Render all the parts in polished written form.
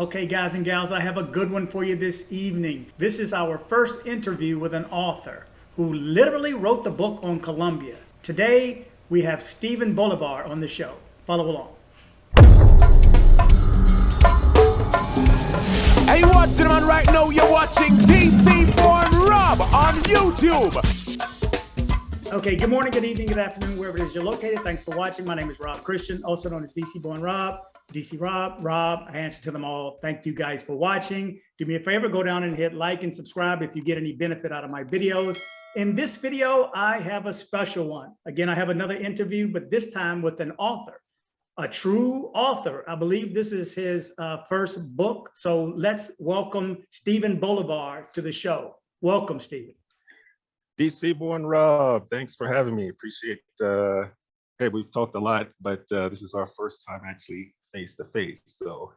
Okay, guys and gals, I have a good one for you this evening. This is our first interview with an author who literally wrote the book on Colombia. Today, we have Stephen Bolivar on the show. Follow along. Hey, you watching, man? Right now, you're watching dcbornrob on YouTube. Okay, good morning, good evening, good afternoon, wherever it is you're located. Thanks for watching. My name is Rob Christian, also known as DC Born Rob. DC Rob, I answer to them all. Thank you guys for watching. Do me a favor, go down and hit like and subscribe if you get any benefit out of my videos. In this video, I have a special one. Again, I have another interview, but this time with an author, a true author. I believe this is his first book. So let's welcome Stephen Bolivar to the show. Welcome, Stephen. DC Born Rob, thanks for having me. Appreciate hey, we've talked a lot, but this is our first time actually face to face. So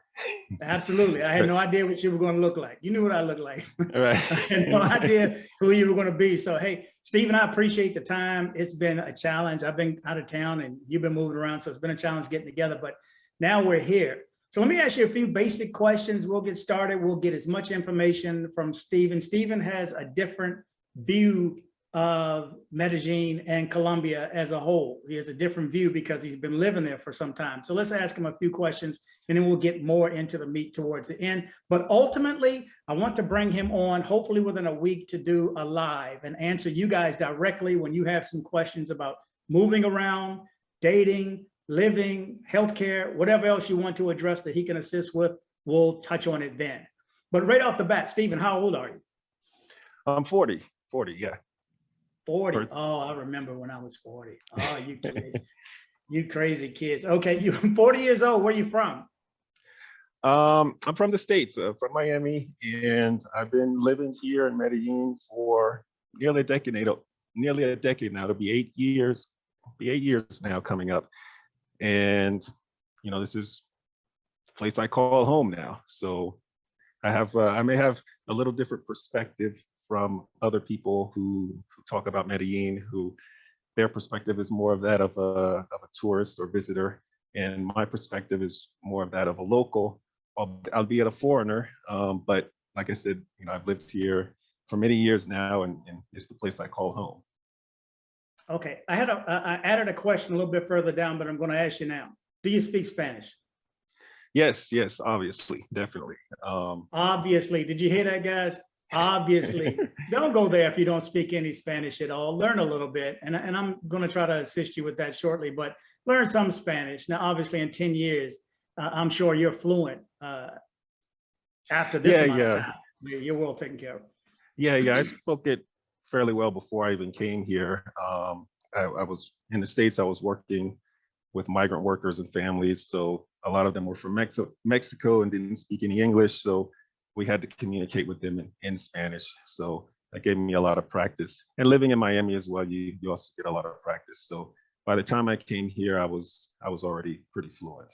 absolutely. I had no idea what you were going to look like. You knew what I looked like. All right. I had no idea who you were going to be. So hey, Stephen, I appreciate the time. It's been a challenge. I've been out of town and you've been moving around, so it's been a challenge getting together, but now we're here. So let me ask you a few basic questions. We'll get started. We'll get as much information from Stephen. Stephen has a different view of Medellin and Colombia as a whole. He has a different view because he's been living there for some time. So let's ask him a few questions and then we'll get more into the meat towards the end. But ultimately, I want to bring him on hopefully within a week to do a live and answer you guys directly when you have some questions about moving around, dating, living, healthcare, whatever else you want to address that he can assist with, we'll touch on it then. But right off the bat, Stephen, how old are you? I'm 40, yeah. 40. Oh, I remember when I was 40. Oh, you kids. You crazy kids. Okay, you're 40 years old. Where are you from? I'm from the States, from Miami, and I've been living here in Medellin for nearly a decade now. It'll be 8 years. Be 8 years now coming up. And you know, this is the place I call home now. So I may have a little different perspective from other people who talk about Medellin, who their perspective is more of that of a tourist or visitor, and my perspective is more of that of a local, albeit a foreigner. But like I said, you know, I've lived here for many years now, and it's the place I call home. Okay, I added a question a little bit further down, but I'm going to ask you now. Do you speak Spanish? Yes, obviously, definitely. Obviously, did you hear that, guys? Obviously. Don't go there if you don't speak any Spanish at all. Learn a little bit, and I'm going to try to assist you with that shortly, but learn some Spanish. Now, obviously, in 10 years, I'm sure you're fluent after this amount of time. You're well taken care of. Yeah, I spoke it fairly well before I even came here. I was in the States. I was working with migrant workers and families, so a lot of them were from Mexico and didn't speak any English, so we had to communicate with them in Spanish. So that gave me a lot of practice. And living in Miami as well, you also get a lot of practice. So by the time I came here, I was already pretty fluent.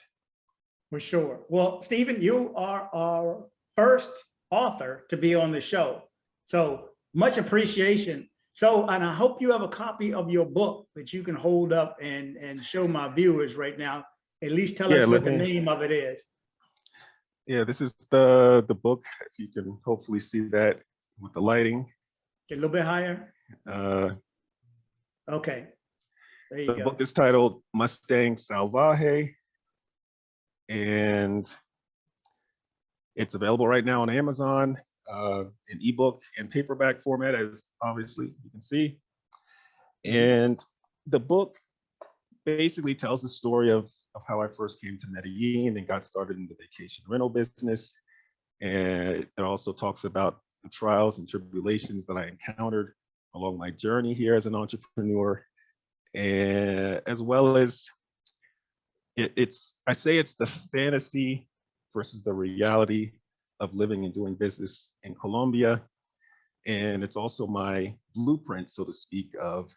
For sure. Well, Stephen, you are our first author to be on the show. So much appreciation. So, and I hope you have a copy of your book that you can hold up and show my viewers right now. At least tell us what the name of it is. Yeah, this is the book. If you can hopefully see that with the lighting. Get a little bit higher. Okay. There you go. The book is titled Mustang Salvaje, and it's available right now on Amazon in ebook and paperback format, as obviously you can see. And the book basically tells the story of how I first came to Medellin and got started in the vacation rental business. And it also talks about the trials and tribulations that I encountered along my journey here as an entrepreneur, and as well as I say it's the fantasy versus the reality of living and doing business in Colombia. And it's also my blueprint, so to speak, of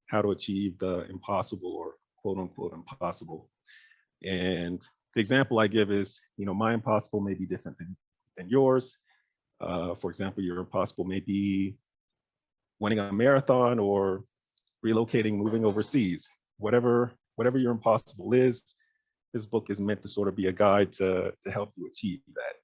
how to achieve the impossible, or quote unquote impossible. And the example I give is, you know, my impossible may be different than yours. For example, your impossible may be winning a marathon or relocating, moving overseas. Whatever your impossible is, this book is meant to sort of be a guide to help you achieve that.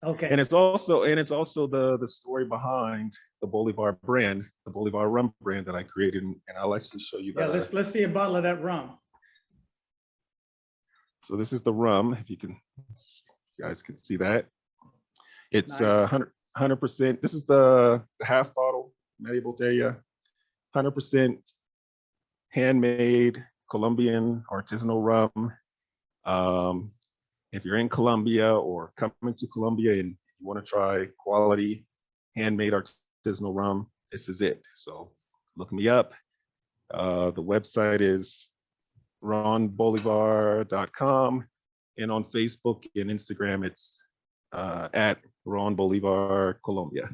Okay. And it's also the story behind the Bolivar brand, the Bolivar Rum brand that I created, and I'll actually show you Yeah, that. let's see a bottle of that rum. So this is the rum. If you guys can see that. It's Nice. 100%. This is the half bottle, media botella, 100% handmade Colombian artisanal rum. If you're in Colombia or coming to Colombia and you want to try quality handmade artisanal rum, this is it. So look me up. The website is ronbolivar.com, and on Facebook and Instagram, it's at Ron Bolivar Colombia.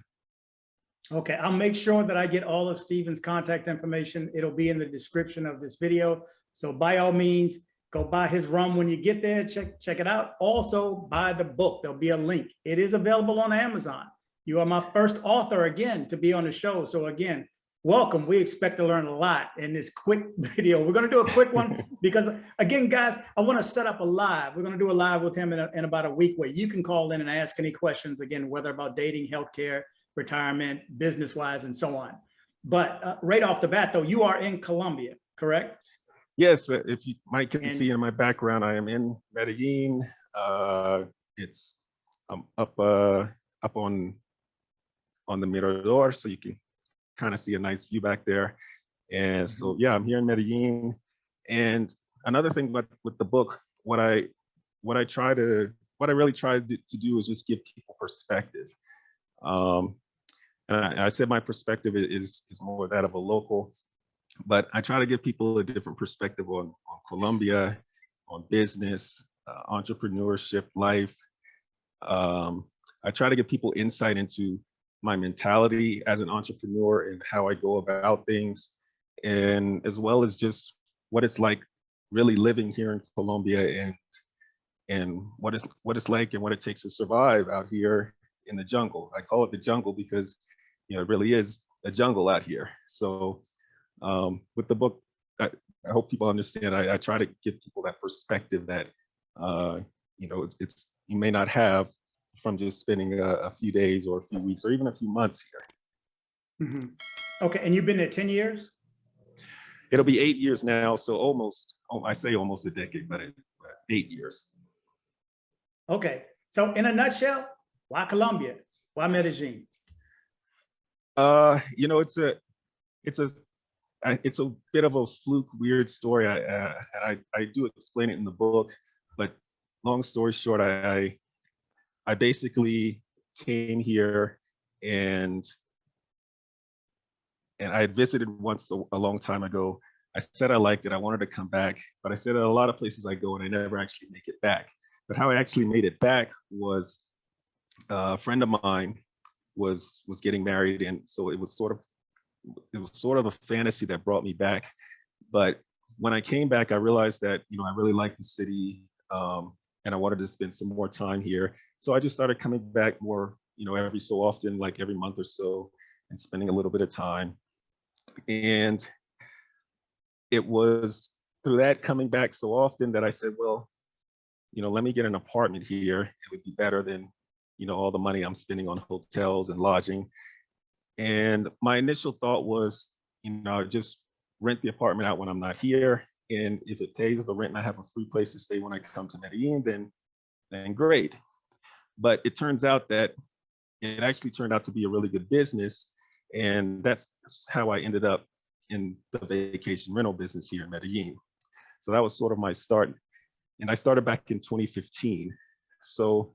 Okay, I'll make sure that I get all of Stephen's contact information. It'll be in the description of this video. So by all means, go buy his rum when you get there. Check it out. Also, buy the book. There'll be a link. It is available on Amazon. You are my first author again to be on the show. So again, welcome. We expect to learn a lot in this quick video. We're going to do a quick one because, again, guys, I want to set up a live. We're going to do a live with him in about a week where you can call in and ask any questions, again, whether about dating, healthcare, retirement, business-wise, and so on. But right off the bat, though, you are in Colombia, correct? Yes, if you might can see in my background, I am in Medellin. I'm up on the Mirador, so you can kind of see a nice view back there. And so yeah, I'm here in Medellin. And another thing with the book, what I really try to do is just give people perspective. And I said my perspective is more that of a local, but I try to give people a different perspective on Colombia, on business, entrepreneurship, life. I try to give people insight into my mentality as an entrepreneur and how I go about things, and as well as just what it's like really living here in Colombia and what it's like and what it takes to survive out here in the jungle. I call it the jungle because it really is a jungle out here. So with the book, I hope people understand. I try to give people that perspective that it's you may not have from just spending a few days or a few weeks or even a few months here. Mm-hmm. Okay, and you've been there 10 years? It'll be 8 years now, so almost, I say almost a decade, but 8 years. Okay, so in a nutshell, why Colombia? Why Medellin? It's a bit of a fluke, weird story. I do explain it in the book, but long story short, I basically came here and I had visited once a long time ago. I said I liked it. I wanted to come back, but I said a lot of places I go and I never actually make it back. But how I actually made it back was a friend of mine was getting married, and so it was sort of a fantasy that brought me back. But when I came back, I realized that I really liked the city, and I wanted to spend some more time here. So I just started coming back more, every so often, like every month or so, and spending a little bit of time. And it was through that coming back so often that I said, well, let me get an apartment here. It would be better than, all the money I'm spending on hotels and lodging. And my initial thought was, just rent the apartment out when I'm not here. And if it pays the rent and I have a free place to stay when I come to Medellin, then great. But it turns out that it actually turned out to be a really good business. And that's how I ended up in the vacation rental business here in Medellin. So that was sort of my start. And I started back in 2015. So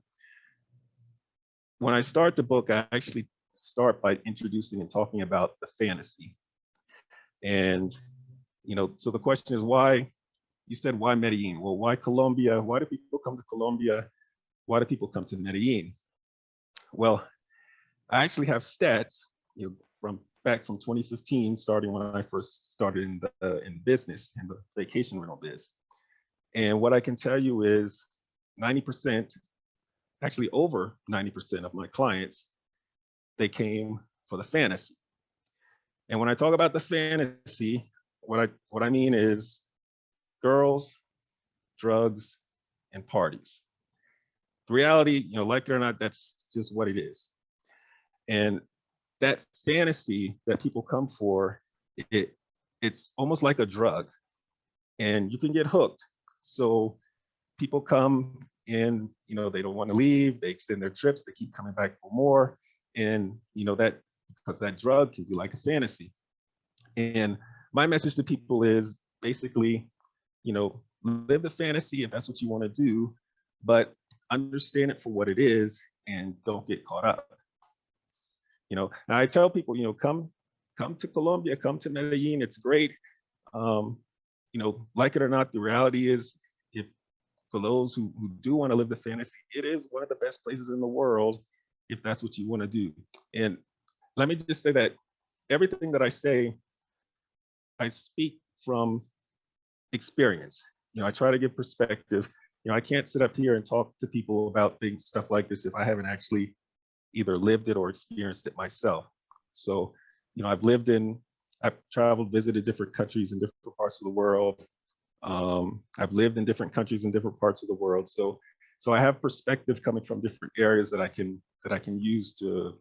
when I start the book, I actually start by introducing and talking about the fantasy. And, so the question is why, you said why Medellin? Well, why Colombia? Why do people come to Colombia? Why do people come to Medellin? Well, I actually have stats, from 2015, starting when I first started in business, in the vacation rental biz. And what I can tell you is 90%, actually over 90% of my clients, they came for the fantasy. And when I talk about the fantasy, what I mean is girls, drugs, and parties. the reality, like it or not, that's just what it is. And that fantasy that people come for, it's almost like a drug, and you can get hooked. So people come and they don't want to leave. They extend their trips. They keep coming back for more, and that because that drug can be like a fantasy. And my message to people is basically, live the fantasy if that's what you want to do, but understand it for what it is and don't get caught up. Now I tell people, come to Colombia, come to Medellin. It's great. Like it or not, the reality is, if for those who do want to live the fantasy, it is one of the best places in the world if that's what you want to do. And let me just say that everything that I say, I speak from experience. I try to give perspective. I can't sit up here and talk to people about things, stuff like this, if I haven't actually either lived it or experienced it myself. So, I've traveled, visited different countries in different parts of the world. I've lived in different countries in different parts of the world. So I have perspective coming from different areas that I can use to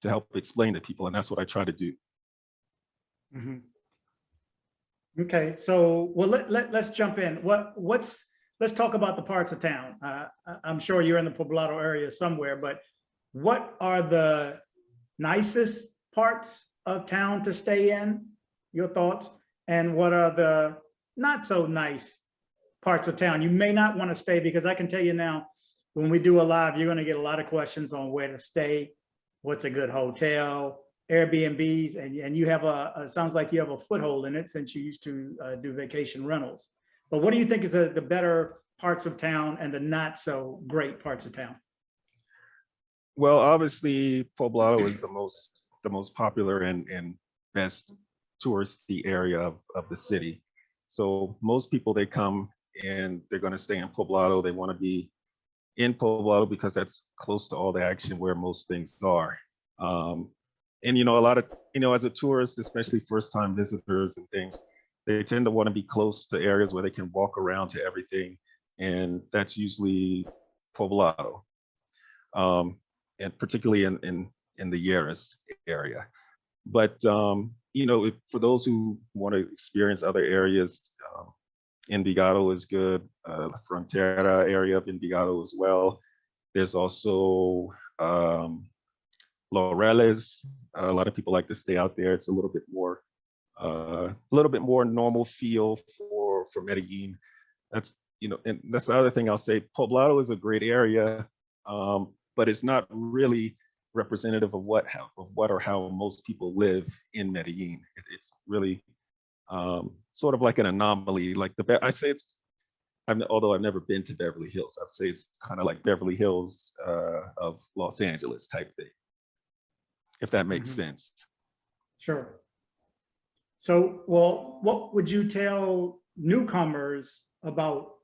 help explain to people, and that's what I try to do. Mm-hmm. Okay, so let's jump in. Let's talk about the parts of town. I'm sure you're in the Poblado area somewhere, but what are the nicest parts of town to stay in? Your thoughts? And what are the not so nice parts of town you may not want to stay? Because I can tell you now, when we do a live, you're going to get a lot of questions on where to stay, what's a good hotel, Airbnbs, and you have sounds like you have a foothold in it since you used to do vacation rentals. But what do you think is the better parts of town and the not so great parts of town? Well, obviously, Poblado is the most popular and best touristy area of the city. So most people, they come and they're going to stay in Poblado. They want to be in Poblado because that's close to all the action, where most things are. And a lot of, as a tourist, especially first-time visitors and things, they tend to want to be close to areas where they can walk around to everything, and that's usually Poblado, and particularly in the Lleras area. But for those who want to experience other areas, Envigado is good. The Frontera area of Envigado as well. There's also Laureles. A lot of people like to stay out there. It's a little bit more normal feel for Medellin. That's and that's the other thing I'll say. Poblado is a great area, but it's not really representative of how most people live in Medellin. It's really sort of like an anomaly. Like I say it's. Although I've never been to Beverly Hills, I'd say it's kind of like Beverly Hills of Los Angeles type thing, if that makes sense. Sure. So, well, what would you tell newcomers about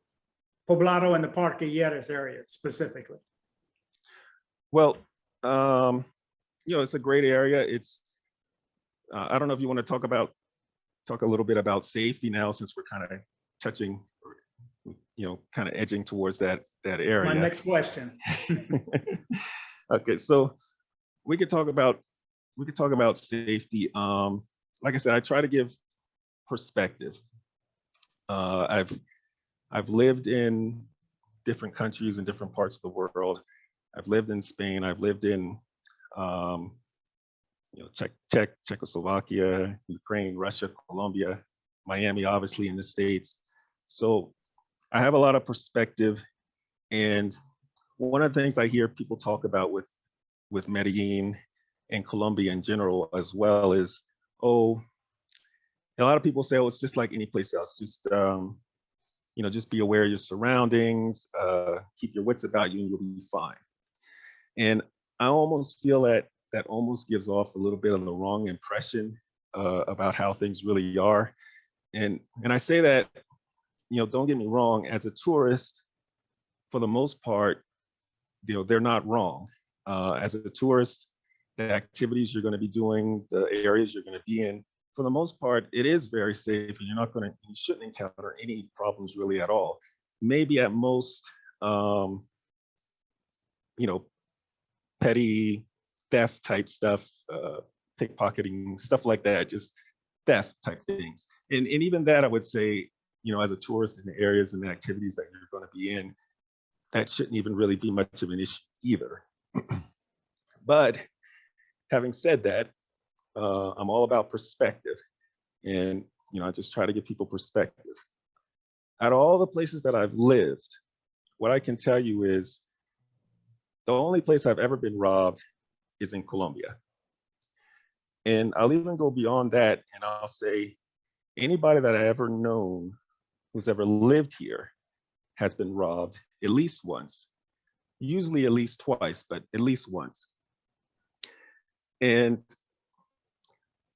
Poblado and the Parque Lleras area specifically? Well, it's a great area. It's, I don't know if you want to talk a little bit about safety now, since we're kind of touching, kind of edging towards that area. My next question. Okay, so we could talk about safety. Like I said, I try to give perspective. I've lived in different countries in different parts of the world. I've lived in Spain. I've lived in Czechoslovakia, Ukraine, Russia, Colombia, Miami, obviously in the States. So I have a lot of perspective. And one of the things I hear people talk about with Medellin and Colombia in general as well is, a lot of people say, it's just like any place else. Just, just be aware of your surroundings, keep your wits about you, and you'll be fine. And I almost feel that almost gives off a little bit of the wrong impression about how things really are. And I say that, don't get me wrong, as a tourist, for the most part, they're not wrong. As a tourist, the activities you're going to be doing, the areas you're going to be in, for the most part, it is very safe, and you shouldn't encounter any problems really at all. Maybe at most, you know, petty theft type stuff, pickpocketing, stuff like that, just theft type things. And even that, I would say, you know, as a tourist in the areas and the activities that you're going to be in, that shouldn't even really be much of an issue either. But having said that, I'm all about perspective. And, you know, I just try to give people perspective. Out of all the places that I've lived, what I can tell you is the only place I've ever been robbed is in Colombia. And I'll even go beyond that, and I'll say anybody that I ever known who's ever lived here has been robbed at least once, usually at least twice, but at least once. And,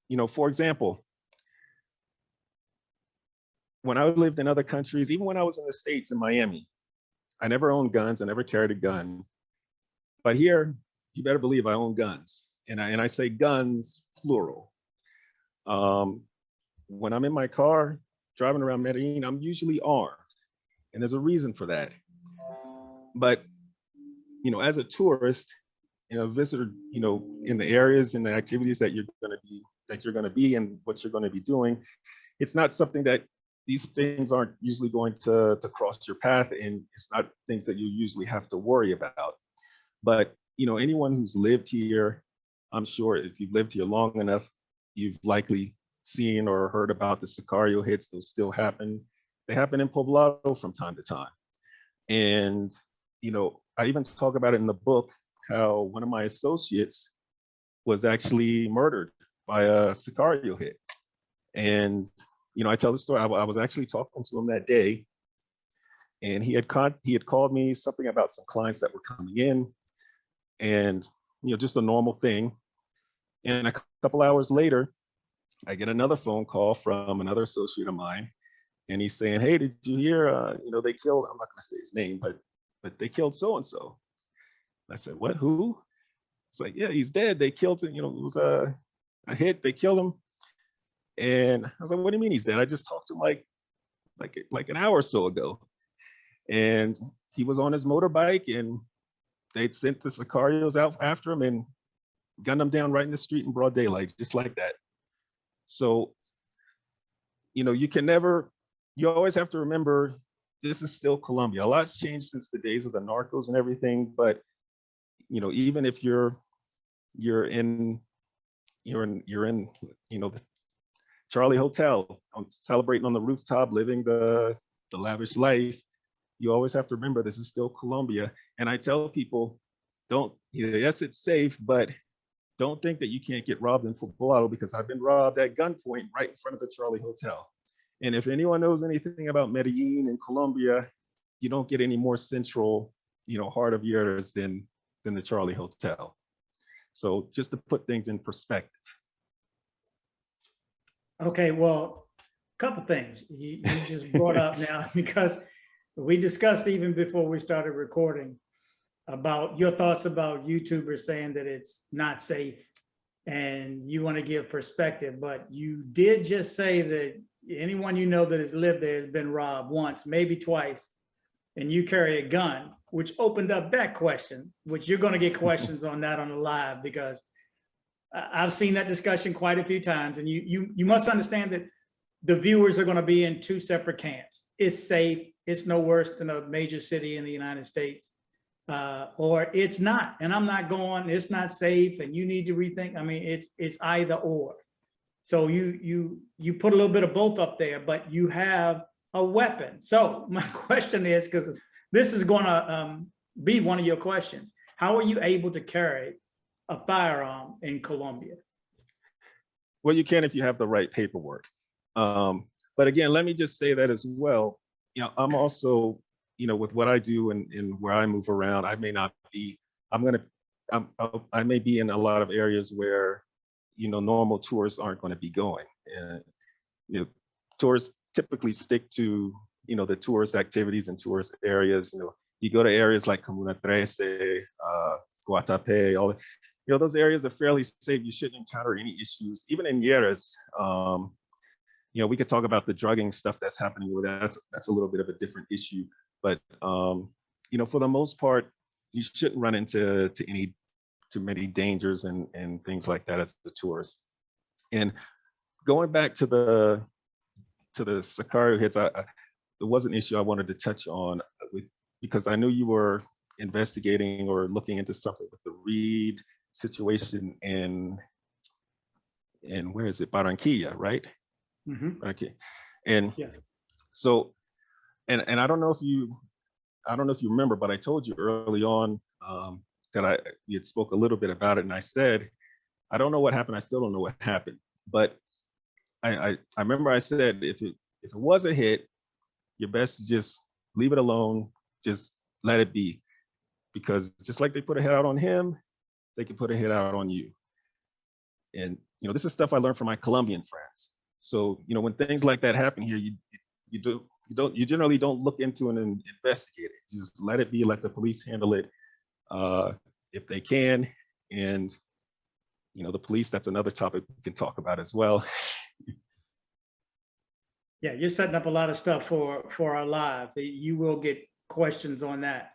you know, for example, when I lived in other countries, even when I was in the States in Miami, I never owned guns, I never carried a gun. But here, you better believe I own guns. And I say guns, plural. When I'm in my car, driving around Medellin, I'm usually armed. And there's a reason for that. But, you know, as a tourist, you know, visitor, you know, in the areas and the activities that you're going to be and what you're going to be doing, it's not something that these things aren't usually going to cross your path, and it's not things that you usually have to worry about. But, you know, anyone who's lived here, I'm sure if you've lived here long enough, you've likely seen or heard about the Sicario hits. Those still happen. They happen in Poblado from time to time. And, you know, I even talk about it in the book, how one of my associates was actually murdered by a Sicario hit. And, you know, I tell the story, I was actually talking to him that day, and he had called me something about some clients that were coming in, and, you know, just a normal thing. And a couple hours later, I get another phone call from another associate of mine, and he's saying, "Hey, did you hear, you know, they killed," I'm not going to say his name, but they killed so-and-so. I said, "What, who?" It's like, "Yeah, he's dead. They killed him. You know, it was a hit. They killed him." And I was like, "What do you mean he's dead? I just talked to him like an hour or so ago." And he was on his motorbike, and they'd sent the Sicarios out after him and gunned him down right in the street in broad daylight, just like that. So, you know, you always have to remember, this is still Colombia. A lot's changed since the days of the narcos and everything, but, you know, even if you're in, you know, the Charlie Hotel, celebrating on the rooftop, living the lavish life, you always have to remember this is still Colombia. And I tell people, yes, it's safe, but don't think that you can't get robbed in Poblado, because I've been robbed at gunpoint right in front of the Charlie Hotel. And if anyone knows anything about Medellin and Colombia, you don't get any more central, you know, heart of yours than the Charlie Hotel. So just to put things in perspective. Okay, well, a couple things you just brought up now, because we discussed even before we started recording about your thoughts about YouTubers saying that it's not safe, and you want to give perspective, but you did just say that anyone you know that has lived there has been robbed once, maybe twice, and you carry a gun, which opened up that question, which you're going to get questions on that on the live, because I've seen that discussion quite a few times, and you must understand that the viewers are going to be in two separate camps. It's safe, it's no worse than a major city in the United States, or it's not, and I'm not going, it's not safe, and you need to rethink. I mean, it's either or. So you put a little bit of both up there, but you have a weapon. So my question is, because this is going to be one of your questions, how are you able to carry a firearm in Colombia? Well, you can if you have the right paperwork. But again, let me just say that as well. You know, I'm also, you know, with what I do and where I move around, I may not be, I may be in a lot of areas where, you know, normal tourists aren't going to be going. And, you know, tourists typically stick to, you know, the tourist activities and tourist areas. You know, you go to areas like Comuna 13, Guatapé, all, you know, those areas are fairly safe. You shouldn't encounter any issues. Even in Lleras, you know, we could talk about the drugging stuff that's happening with that. That's a little bit of a different issue. But, you know, for the most part, you shouldn't run into too many dangers and things like that as a tourist. And going back to the Sicario hits, there was an issue I wanted to touch on because I knew you were investigating or looking into something with the Reed situation in where is it, Barranquilla, right? Mm-hmm. Okay. And Yes. so, and I don't know if you remember, but I told you early on that you had spoke a little bit about it, and I said, I don't know what happened. I still don't know what happened, but I remember I said if it was a hit, you're best to just leave it alone, just let it be, because just like they put a hit out on him, they can put a hit out on you. And this is stuff I learned from my Colombian friends. So when things like that happen here, you generally don't look into it and investigate it. You just let it be, let the police handle it if they can. And the police, that's another topic we can talk about as well. Yeah, you're setting up a lot of stuff for our live. You will get questions on that.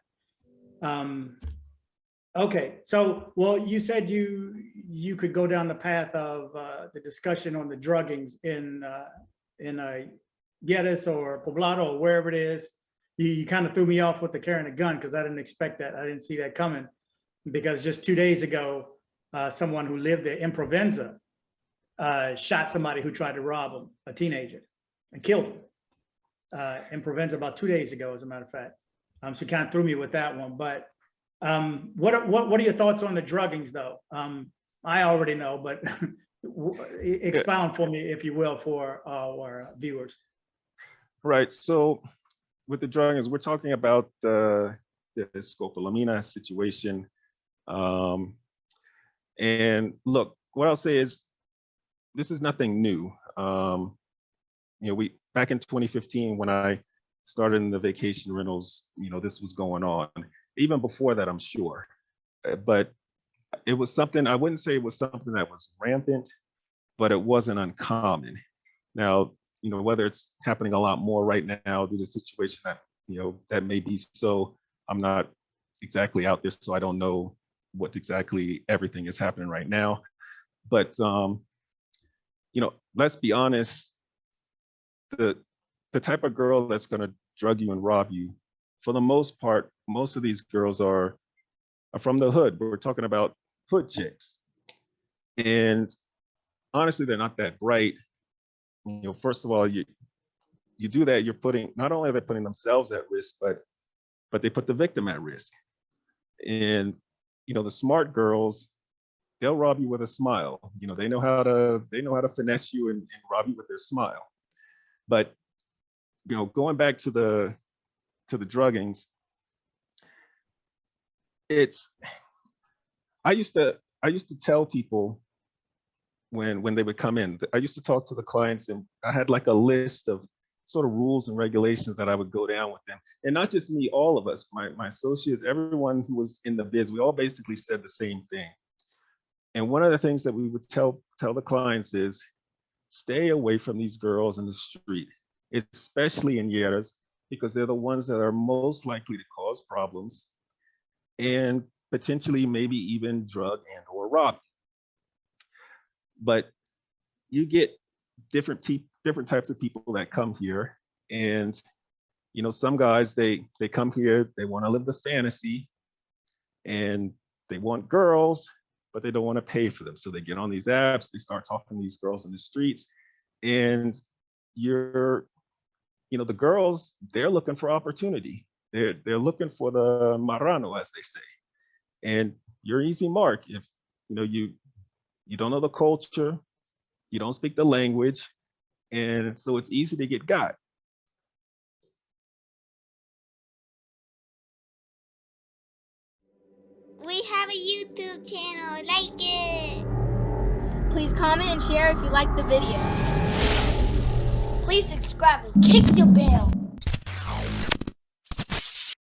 Okay, so you said you could go down the path of the discussion on the druggings in Geddes or Poblado or wherever it is. You kind of threw me off with the carrying a gun because I didn't expect that. I didn't see that coming, because just 2 days ago, someone who lived there in Provenza shot somebody who tried to rob him, a teenager, and killed him in Provenza about 2 days ago, as a matter of fact. So kind of threw me with that one. But what are your thoughts on the druggings, though? I already know, but expound for me, if you will, for our viewers. Right. So with the druggings, we're talking about the scopolamina situation. And look, what I'll say is this is nothing new. We back in 2015 when I started in the vacation rentals, this was going on. Even before that, I'm sure. But it was something, I wouldn't say it was something that was rampant, but it wasn't uncommon. Now, whether it's happening a lot more right now due to the situation that, that may be so, I'm not exactly out there, so I don't know what exactly everything is happening right now. But, let's be honest, the type of girl that's going to drug you and rob you, for the most part, most of these girls are from the hood. We're talking about hood chicks. And honestly, they're not that bright. First of all, you do that, you're putting, not only are they putting themselves at risk, but they put the victim at risk. And, the smart girls, they'll rob you with a smile. They know how to finesse you and rob you with their smile. But, going back to the druggings, I used to tell people when they would come in, I used to talk to the clients, and I had like a list of sort of rules and regulations that I would go down with them. And not just me, all of us, my associates, everyone who was in the biz, we all basically said the same thing. And one of the things that we would tell the clients is, stay away from these girls in the street, especially in Lleras, because they're the ones that are most likely to cause problems and potentially maybe even drug and or rob. But you get different types of people that come here, and some guys, they come here, they want to live the fantasy, and they want girls, but they don't want to pay for them. So they get on these apps, they start talking to these girls in the streets, and the girls, they're looking for opportunity. They're looking for the marrano, as they say. And you're an easy mark if you don't know the culture, you don't speak the language, and so it's easy to get got. We have a YouTube channel, like it. Please comment and share if you like the video. Please subscribe and kick the bell.